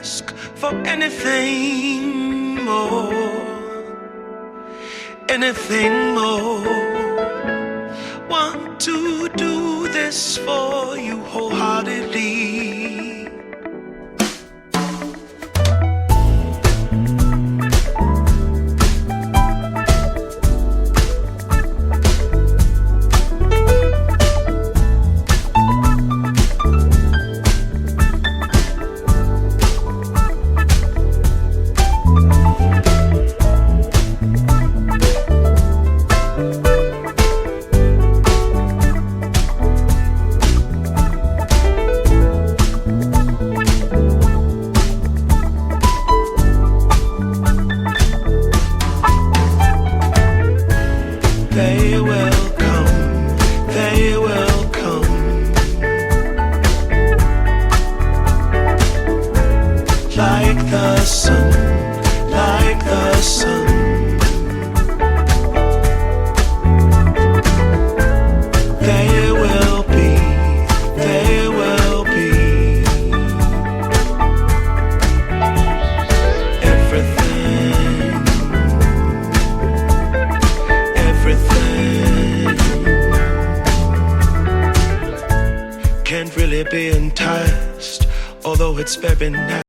ask for anything more, anything more. Want to do this for you wholeheartedly. They will come, they will come, like the sun, like the sun. They will be, they will be everything, everything. Can't really be enticed, although it's very nice.